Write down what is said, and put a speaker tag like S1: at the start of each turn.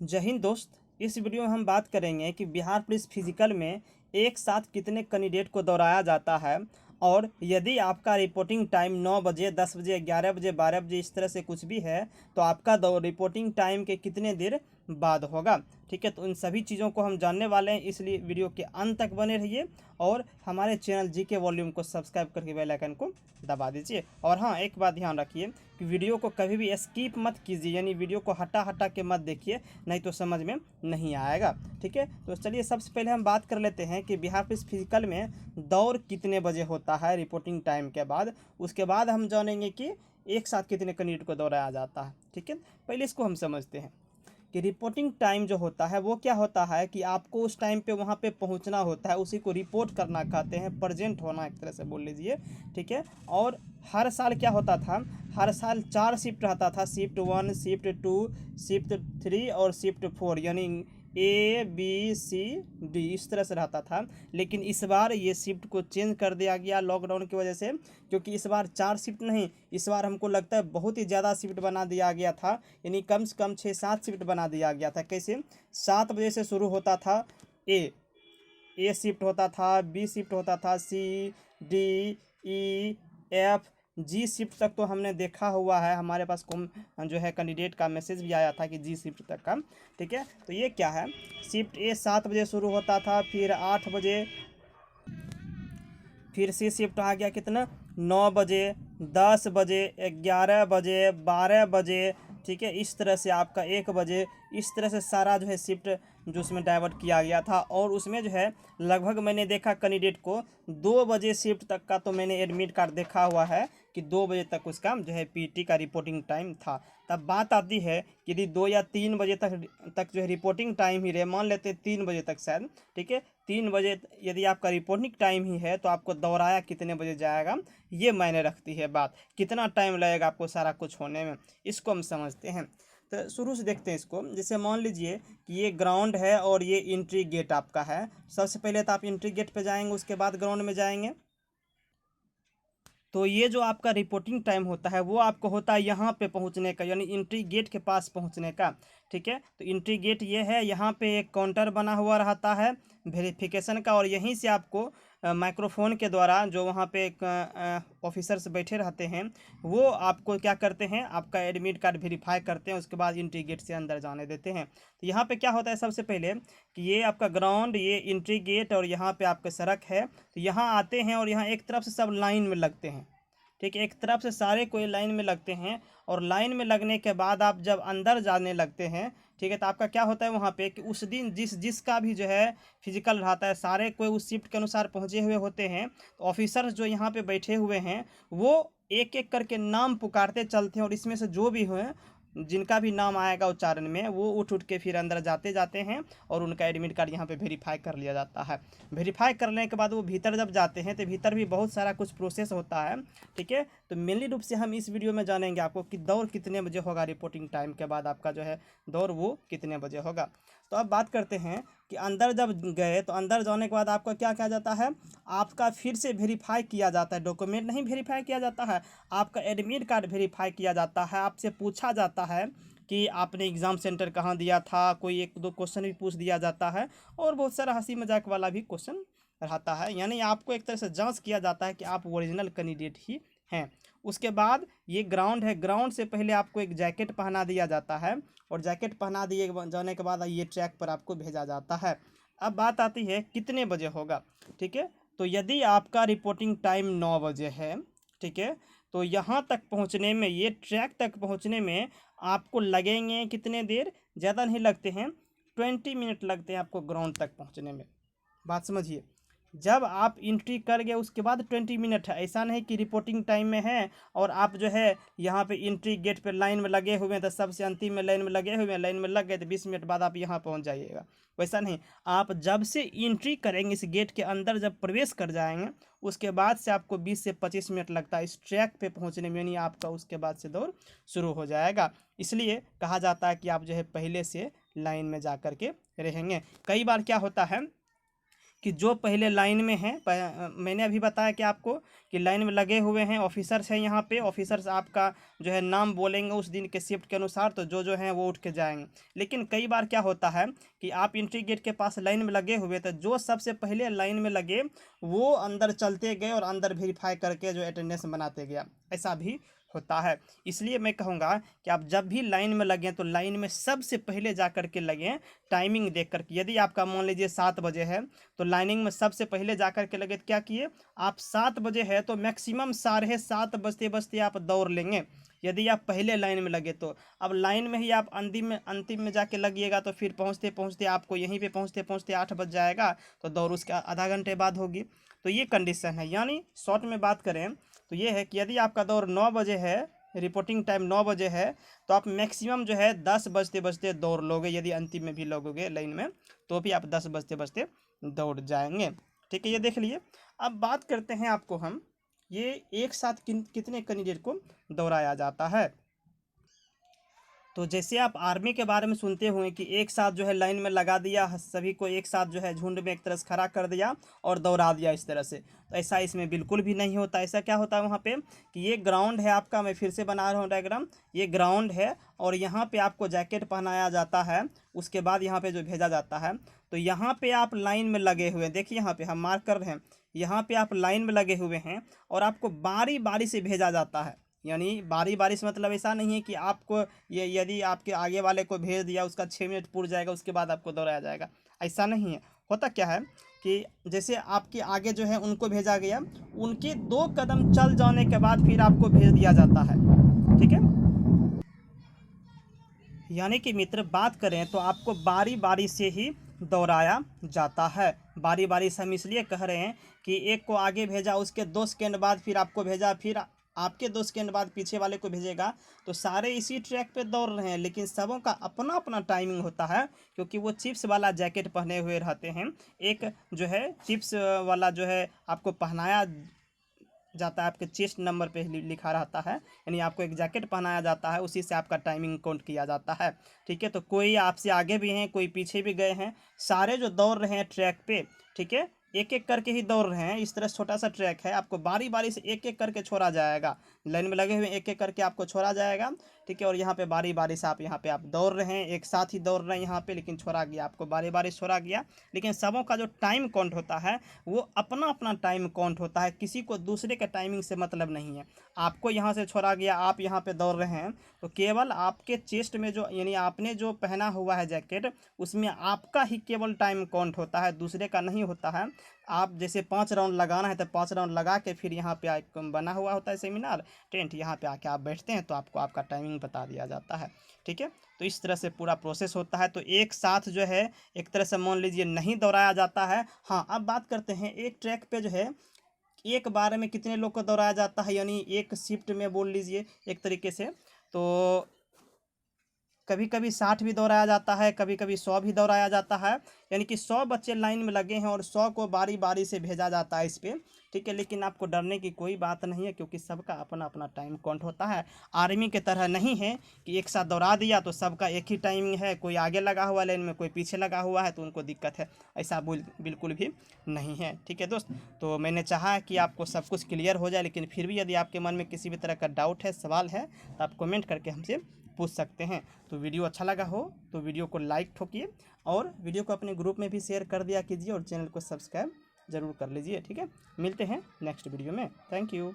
S1: जय हिंद दोस्त। इस वीडियो में हम बात करेंगे कि बिहार पुलिस फिजिकल में एक साथ कितने कैंडिडेट को दौड़ाया जाता है और यदि आपका रिपोर्टिंग टाइम 9 बजे, 10 बजे, 11 बजे, 12 बजे इस तरह से कुछ भी है तो आपका रिपोर्टिंग टाइम के कितने देर बाद होगा। ठीक है, तो इन सभी चीज़ों को हम जानने वाले हैं, इसलिए वीडियो के अंत तक बने रहिए और हमारे चैनल जीके वॉल्यूम को सब्सक्राइब करके बेल आइकन को दबा दीजिए। और हाँ, एक बात ध्यान रखिए कि वीडियो को कभी भी स्किप मत कीजिए, यानी वीडियो को हटा हटा के मत देखिए, नहीं तो समझ में नहीं आएगा। ठीक है, तो चलिए सबसे पहले हम बात कर लेते हैं कि बिहार पुलिस फिजिकल में दौड़ कितने बजे होता है रिपोर्टिंग टाइम के बाद। उसके बाद हम जानेंगे कि एक साथ कितने कैंडिडेट को दौड़ाया जाता है। ठीक है, पहले इसको हम समझते हैं कि रिपोर्टिंग टाइम जो होता है वो क्या होता है कि आपको उस टाइम पे वहाँ पे पहुँचना होता है, उसी को रिपोर्ट करना कहते हैं, प्रेजेंट होना एक तरह से बोल लीजिए। ठीक है, और हर साल क्या होता था, हर साल 4 शिफ्ट रहता था, शिफ्ट 1, शिफ्ट 2, शिफ्ट 3 और शिफ्ट 4, यानी ABCD इस तरह से रहता था। लेकिन इस बार ये शिफ्ट को चेंज कर दिया गया लॉकडाउन की वजह से, क्योंकि इस बार 4 शिफ्ट नहीं, इस बार हमको लगता है बहुत ही ज़्यादा शिफ्ट बना दिया गया था, यानी कम से कम 6-7 शिफ्ट बना दिया गया था। कैसे? 7 बजे से शुरू होता था ए शिफ्ट होता था, बी शिफ्ट होता था, C, D, E, F, G shift तक तो हमने देखा हुआ है, हमारे पास जो है कैंडिडेट का मैसेज भी आया था कि G शिफ्ट तक का। ठीक है, तो ये क्या है, शिफ्ट ए 7 बजे शुरू होता था, फिर 8 बजे, फिर सी शिफ्ट आ गया कितना, 9 बजे, 10 बजे, 11 बजे, 12 बजे। ठीक है, इस तरह से आपका 1 बजे, इस तरह से सारा जो है शिफ्ट जो उसमें डाइवर्ट किया गया था। और उसमें जो है लगभग मैंने देखा कैंडिडेट को 2 बजे शिफ्ट तक का, तो मैंने एडमिट कार्ड देखा हुआ है कि 2 बजे तक उसका जो है पीटी का रिपोर्टिंग टाइम था। तब बात आती है कि यदि 2 या 3 बजे तक जो है रिपोर्टिंग टाइम ही रहे, मान लेते 3 बजे तक शायद। ठीक है, 3 बजे यदि आपका रिपोर्टिंग टाइम ही है तो आपको दौड़ाया कितने बजे जाएगा, ये मायने रखती है बात, कितना टाइम लगेगा आपको सारा कुछ होने में। इसको हम समझते हैं, तो शुरू से देखते हैं इसको। जैसे मान लीजिए कि ये ग्राउंड है और ये एंट्री गेट आपका है। सबसे पहले तो आप एंट्री गेट पे जाएंगे, उसके बाद ग्राउंड में जाएंगे। तो ये जो आपका रिपोर्टिंग टाइम होता है वो आपको होता है यहाँ पे पहुँचने का, यानी एंट्री गेट के पास पहुँचने का। ठीक है, तो एंट्री गेट ये है, यहाँ पे एक काउंटर बना हुआ रहता है वेरिफिकेशन का, और यहीं से आपको माइक्रोफोन के द्वारा जो वहाँ पे ऑफिसर्स बैठे रहते हैं वो आपको क्या करते हैं, आपका एडमिट कार्ड वेरीफाई करते हैं, उसके बाद एंट्री गेट से अंदर जाने देते हैं। तो यहाँ पे क्या होता है, सबसे पहले कि ये आपका ग्राउंड, ये एंट्री गेट और यहाँ पे आपका सड़क है। तो यहाँ आते हैं और यहाँ एक तरफ से सब लाइन में लगते हैं। ठीक है, एक तरफ से सारे कोई लाइन में लगते हैं, और लाइन में लगने के बाद आप जब अंदर जाने लगते हैं, ठीक है, तो आपका क्या होता है वहाँ पे कि उस दिन जिसका भी जो है फिजिकल रहता है, सारे कोई उस शिफ्ट के अनुसार पहुँचे हुए होते हैं। तो ऑफिसर्स जो यहाँ पे बैठे हुए हैं वो एक एक करके नाम पुकारते चलते हैं, और इसमें से जो भी हुए जिनका भी नाम आएगा उच्चारण में, वो उठ उठ के फिर अंदर जाते जाते हैं और उनका एडमिट कार्ड यहाँ पे वेरीफाई कर लिया जाता है। वेरीफाई करने के बाद वो भीतर जब जाते हैं तो भीतर भी बहुत सारा कुछ प्रोसेस होता है। ठीक है, तो मेनली रूप से हम इस वीडियो में जानेंगे आपको कि दौड़ कितने बजे होगा, रिपोर्टिंग टाइम के बाद आपका जो है दौड़ वो कितने बजे होगा। तो अब बात करते हैं कि अंदर जब गए तो अंदर जाने के बाद आपका क्या किया जाता है, आपका फिर से वेरीफाई किया जाता है, डॉक्यूमेंट नहीं वेरीफाई किया जाता है, आपका एडमिट कार्ड वेरीफाई किया जाता है। आपसे पूछा जाता है कि आपने एग्ज़ाम सेंटर कहाँ दिया था, कोई 1-2 क्वेश्चन भी पूछ दिया जाता है, और बहुत सारा हंसी मजाक वाला भी क्वेश्चन रहता है, यानी आपको एक तरह से जांच किया जाता है कि आप ओरिजिनल कैंडिडेट ही हैं। उसके बाद ये ग्राउंड है, ग्राउंड से पहले आपको एक जैकेट पहना दिया जाता है, और जैकेट पहना दिए जाने के बाद ये ट्रैक पर आपको भेजा जाता है। अब बात आती है कितने बजे होगा। ठीक है, तो यदि आपका रिपोर्टिंग टाइम 9 बजे है, ठीक है, तो यहाँ तक पहुँचने में, ये ट्रैक तक पहुँचने में आपको लगेंगे कितने देर, ज़्यादा नहीं लगते हैं, 20 मिनट लगते हैं आपको ग्राउंड तक पहुँचने में। बात समझिए, जब आप एंट्री कर गए उसके बाद 20 मिनट है, ऐसा नहीं कि रिपोर्टिंग टाइम में है और आप जो है यहाँ पे एंट्री गेट पे लाइन में लगे हुए हैं, तो सबसे अंतिम में लाइन में लगे हुए हैं, लाइन में लग गए तो 20 मिनट बाद आप यहाँ पहुँच जाइएगा। वैसा नहीं, आप जब से एंट्री करेंगे इस गेट के अंदर, जब प्रवेश कर जाएंगे उसके बाद से आपको 20 से 25 मिनट लगता है इस ट्रैक पे पहुँचने में, यानी आपका उसके बाद से दौड़ शुरू हो जाएगा। इसलिए कहा जाता है कि आप जो है पहले से लाइन में जा कर के रहेंगे। कई बार क्या होता है कि जो पहले लाइन में हैं, मैंने अभी बताया कि आपको कि लाइन में लगे हुए हैं ऑफिसर्स हैं, यहाँ पे ऑफिसर्स आपका जो है नाम बोलेंगे उस दिन के शिफ्ट के अनुसार, तो जो हैं वो उठ के जाएंगे। लेकिन कई बार क्या होता है कि आप एंट्री गेट के पास लाइन में लगे हुए, तो जो सबसे पहले लाइन में लगे वो अंदर चलते गए और अंदर वेरीफाई करके जो अटेंडेंस बनाते गया, ऐसा भी होता है। इसलिए मैं कहूँगा कि आप जब भी लाइन में लगें तो लाइन में सबसे पहले जा कर के लगें, टाइमिंग देख कर के। यदि आपका मान लीजिए 7 बजे है तो लाइनिंग में सबसे पहले जा कर के लगे, तो क्या किए आप 7 बजे है तो मैक्सिमम 7:30 बजते बजते आप दौड़ लेंगे, यदि आप पहले लाइन में लगे तो। अब लाइन में ही आप अंतिम में जाके लगिएगा तो फिर पहुँचते पहुँचते आपको यहीं पे पहुँचते पहुँचते 8 बज जाएगा, तो दौड़ उसके आधा घंटे बाद होगी। तो ये कंडीशन है। यानी शॉर्ट में बात करें तो ये है कि यदि आपका दौर 9 बजे है, रिपोर्टिंग टाइम 9 बजे है, तो आप मैक्सिमम जो है 10 बजते बजते दौड़ लोगे। यदि अंतिम में भी लगोगे लाइन में तो भी आप 10 बजते बजते दौड़ जाएंगे। ठीक है, ये देख लिए। अब बात करते हैं आपको हम ये एक साथ कितने कैंडिडेट को दौड़ाया जाता है। तो जैसे आप आर्मी के बारे में सुनते हुए कि एक साथ जो है लाइन में लगा दिया, सभी को एक साथ जो है झुंड में एक तरह से खड़ा कर दिया और दौड़ा दिया इस तरह से, तो ऐसा इसमें बिल्कुल भी नहीं होता। ऐसा क्या होता है वहाँ पे कि ये ग्राउंड है आपका, मैं फिर से बना रहा हूँ डायग्राम, ये ग्राउंड है और यहाँ पे आपको जैकेट पहनाया जाता है, उसके बाद यहाँ पे जो भेजा जाता है। तो यहाँ पे आप लाइन में लगे हुए, देखिए यहाँ पे हम मार्क कर रहे हैं, यहाँ पे आप लाइन में लगे हुए हैं और आपको बारी बारी से भेजा जाता है। यानी बारी बारी से मतलब ऐसा नहीं है कि आपको ये यदि आपके आगे वाले को भेज दिया उसका 6 मिनट पूर जाएगा उसके बाद आपको दौड़ाया जाएगा, ऐसा नहीं है। होता क्या है कि जैसे आपके आगे जो है उनको भेजा गया, उनके 2 कदम चल जाने के बाद फिर आपको भेज दिया जाता है। ठीक है, यानी कि मित्र बात करें तो आपको बारी बारी से ही दौड़ाया जाता है। बारी बारी से हम इसलिए कह रहे हैं कि एक को आगे भेजा, उसके 2 सेकेंड बाद फिर आपको भेजा, फिर आपके 2 सेकेंड बाद पीछे वाले को भेजेगा, तो सारे इसी ट्रैक पे दौड़ रहे हैं, लेकिन सबों का अपना अपना टाइमिंग होता है, क्योंकि वो चिप्स वाला जैकेट पहने हुए रहते हैं। एक जो है चिप्स वाला जो है आपको पहनाया जाता है, आपके चेस्ट नंबर पे लिखा रहता है, यानी आपको एक जैकेट पहनाया जाता है, उसी से आपका टाइमिंग काउंट किया जाता है। ठीक है, तो कोई आपसे आगे भी हैं, कोई पीछे भी गए हैं, सारे जो दौड़ रहे हैं ट्रैक पे, ठीक है, एक एक करके ही दौड़ रहे हैं। इस तरह छोटा सा ट्रैक है, आपको बारी बारी से एक एक करके छोड़ा जाएगा, लाइन में लगे हुए एक एक करके आपको छोड़ा जाएगा। ठीक है, और यहाँ पे बारी बारी से आप यहाँ पे आप दौड़ रहे हैं, एक साथ ही दौड़ रहे हैं यहाँ पे, लेकिन छोड़ा गया आपको, बारी बारी छोड़ा गया। लेकिन सबों का जो टाइम काउंट होता है वो अपना अपना टाइम काउंट होता है, किसी को दूसरे के टाइमिंग से मतलब नहीं है। आपको यहाँ से छोड़ा गया, आप यहाँ पे दौड़ रहे हैं, तो केवल आपके चेस्ट में जो यानी आपने जो पहना हुआ है जैकेट, उसमें आपका ही केवल टाइम काउंट होता है, दूसरे का नहीं होता है। आप जैसे 5 राउंड लगाना है तो 5 राउंड लगा के फिर यहाँ पे एक बना हुआ होता है सेमिनार टेंट, यहाँ पे आके आप बैठते हैं तो आपको आपका टाइमिंग बता दिया जाता है। ठीक है, तो इस तरह से पूरा प्रोसेस होता है। तो एक साथ जो है एक तरह से मान लीजिए नहीं दौड़ाया जाता है। हाँ, अब बात करते हैं एक ट्रैक पे जो है एक बार में कितने लोग को दौड़ाया जाता है, यानी एक शिफ्ट में बोल लीजिए एक तरीके से। तो कभी कभी 60 भी दौड़ाया जाता है, कभी कभी 100 भी दौड़ाया जाता है, यानी कि 100 बच्चे लाइन में लगे हैं और 100 को बारी बारी से भेजा जाता है इस पर। ठीक है, लेकिन आपको डरने की कोई बात नहीं है, क्योंकि सबका अपना अपना टाइम काउंट होता है। आर्मी के तरह नहीं है कि एक साथ दौड़ा दिया तो सबका एक ही टाइमिंग है, कोई आगे लगा हुआ लाइन में, कोई पीछे लगा हुआ है तो उनको दिक्कत है, ऐसा बिल्कुल भी नहीं है। ठीक है दोस्त, तो मैंने चाहा कि आपको सब कुछ क्लियर हो जाए, लेकिन फिर भी यदि आपके मन में किसी भी तरह का डाउट है, सवाल है, तो आप कमेंट करके हमसे पूछ सकते हैं। तो वीडियो अच्छा लगा हो तो वीडियो को लाइक ठोकिए और वीडियो को अपने ग्रुप में भी शेयर कर दिया कीजिए और चैनल को सब्सक्राइब ज़रूर कर लीजिए। ठीक है, मिलते हैं नेक्स्ट वीडियो में। Thank you.